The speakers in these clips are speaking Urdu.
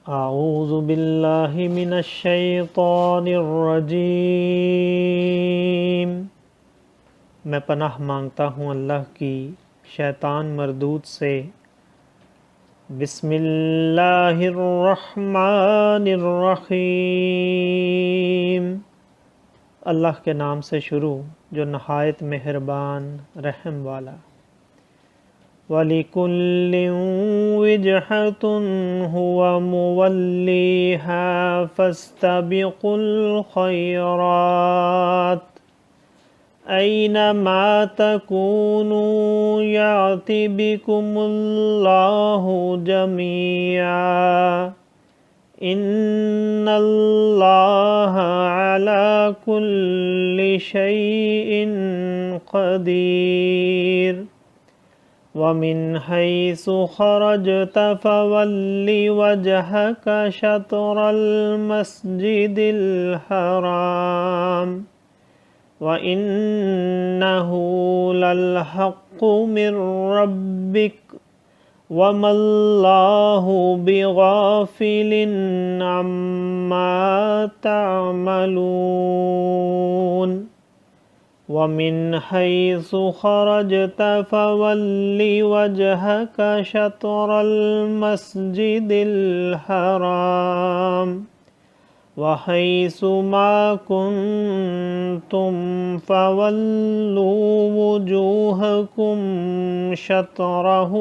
اعوذ باللہ من الشیطان الرجیم، میں پناہ مانگتا ہوں اللہ کی شیطان مردود سے۔ بسم اللہ الرحمن الرحیم، اللہ کے نام سے شروع جو نہایت مہربان رحم والا۔ وَلِكُلٍّ وِجْهَةٌ هُوَ مُوَلِّيهَا فَاسْتَبِقُوا الْخَيْرَاتِ أَيْنَمَا تَكُونُوا يَأْتِ بِكُمُ اللَّهُ جَمِيعًا إِنَّ اللَّهَ عَلَى كُلِّ شَيْءٍ قَدِيرٌ وَمِنْ حَيْثُ خَرَجْتَ فَوَلِّ وَجْهَكَ شَطْرَ الْمَسْجِدِ الْحَرَامِ وَإِنَّهُ لَلْحَقُّ مِنْ رَبِّكَ وَمَا اللَّهُ بِغَافِلٍ عَمَّا تَعْمَلُونَ وَمِنْ حَيْثُ خَرَجْتَ فَوَلِّ وَجْهَكَ شَطْرَ الْمَسْجِدِ الْحَرَامِ وَحَيْثُ مَا كُنْتُمْ فَوَلُّوا وُجُوهَكُمْ شَطْرَهُ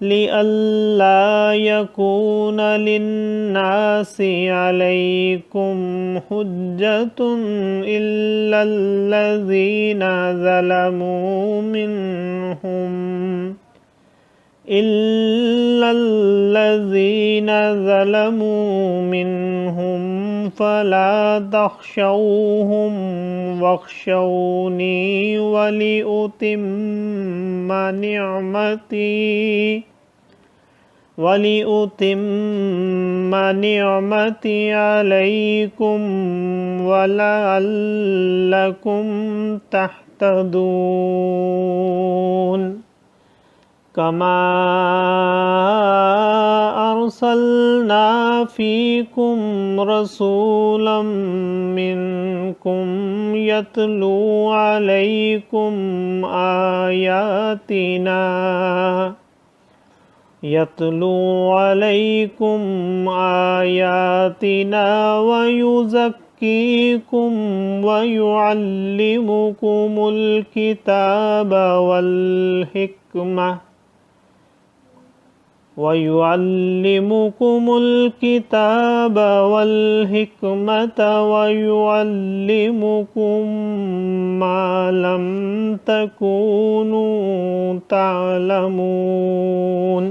لِئَلَّا يَكُونَ لِلنَّاسِ عَلَيْكُمْ حُجَّةٌ إِلَّا الَّذِينَ ظَلَمُوا مِنْهُمْ فَلَا تَخْشَوْهُمْ وَاخْشَوْنِي وَلِأُتِمَّ نِعْمَتِي عَلَيْكُمْ وَلَعَلَّكُمْ تَهْتَدُونَ كَمَا أَرْسَلْنَا فِيكُمْ رَسُولًا مِّنْكُمْ يَتْلُو عَلَيْكُمْ آيَاتِنَا وَيُزَكِّيكُمْ وَيُعَلِّمُكُمُ الْكِتَابَ وَالْحِكْمَةَ وَيُعَلِّمُكُم مَّا لَمْ تَكُونُوا تَعْلَمُونَ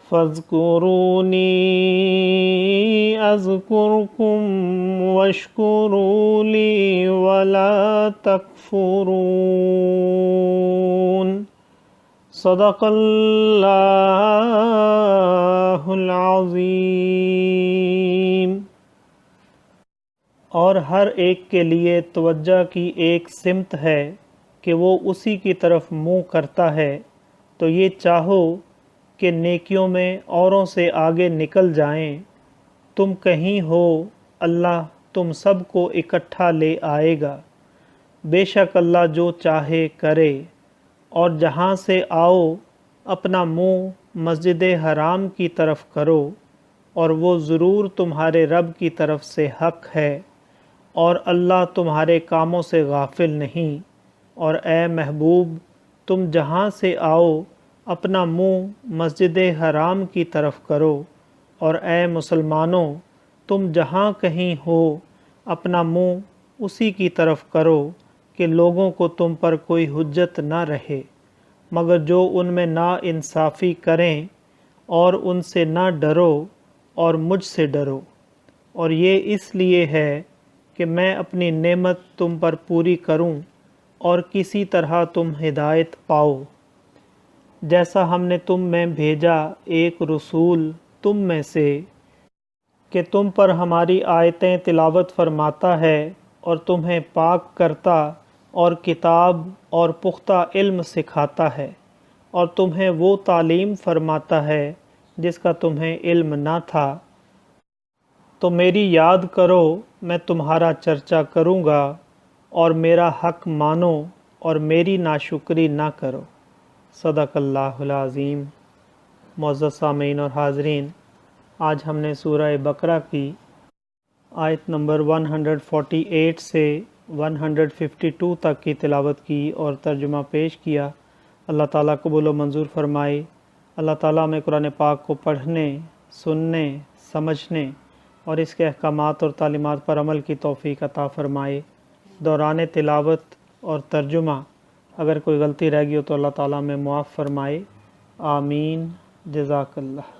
فَاذْكُرُونِي أَذْكُرْكُمْ وَاشْكُرُوا لِي وَلَا تَكْفُرُونَ صدق اللہ العظیم۔ اور ہر ایک کے لیے توجہ کی ایک سمت ہے کہ وہ اسی کی طرف منہ کرتا ہے، تو یہ چاہو کہ نیکیوں میں اوروں سے آگے نکل جائیں۔ تم کہیں ہو، اللہ تم سب کو اکٹھا لے آئے گا۔ بے شک اللہ جو چاہے کرے۔ اور جہاں سے آؤ اپنا منہ مسجد حرام کی طرف کرو، اور وہ ضرور تمہارے رب کی طرف سے حق ہے، اور اللہ تمہارے کاموں سے غافل نہیں۔ اور اے محبوب، تم جہاں سے آؤ اپنا منہ مسجد حرام کی طرف کرو، اور اے مسلمانوں، تم جہاں کہیں ہو اپنا منہ اسی کی طرف کرو کہ لوگوں کو تم پر کوئی حجت نہ رہے، مگر جو ان میں نا انصافی کریں، اور ان سے نہ ڈرو اور مجھ سے ڈرو۔ اور یہ اس لیے ہے کہ میں اپنی نعمت تم پر پوری کروں اور کسی طرح تم ہدایت پاؤ۔ جیسا ہم نے تم میں بھیجا ایک رسول تم میں سے کہ تم پر ہماری آیتیں تلاوت فرماتا ہے اور تمہیں پاک کرتا اور کتاب اور پختہ علم سکھاتا ہے، اور تمہیں وہ تعلیم فرماتا ہے جس کا تمہیں علم نہ تھا، تو میری یاد کرو، میں تمہارا چرچا کروں گا، اور میرا حق مانو اور میری ناشکری نہ کرو۔ صدق اللہ العظیم۔ معزز سامعین اور حاضرین، آج ہم نے سورہ بقرہ کی آیت نمبر 148 سے 152 تک کی تلاوت کی اور ترجمہ پیش کیا۔ اللہ تعالیٰ قبول و منظور فرمائے۔ اللہ تعالیٰ ہمیں قرآن پاک کو پڑھنے، سننے، سمجھنے اور اس کے احکامات اور تعلیمات پر عمل کی توفیق عطا فرمائے۔ دوران تلاوت اور ترجمہ اگر کوئی غلطی رہ گئی ہو تو اللہ تعالیٰ ہمیں معاف فرمائے۔ آمین۔ جزاک اللہ۔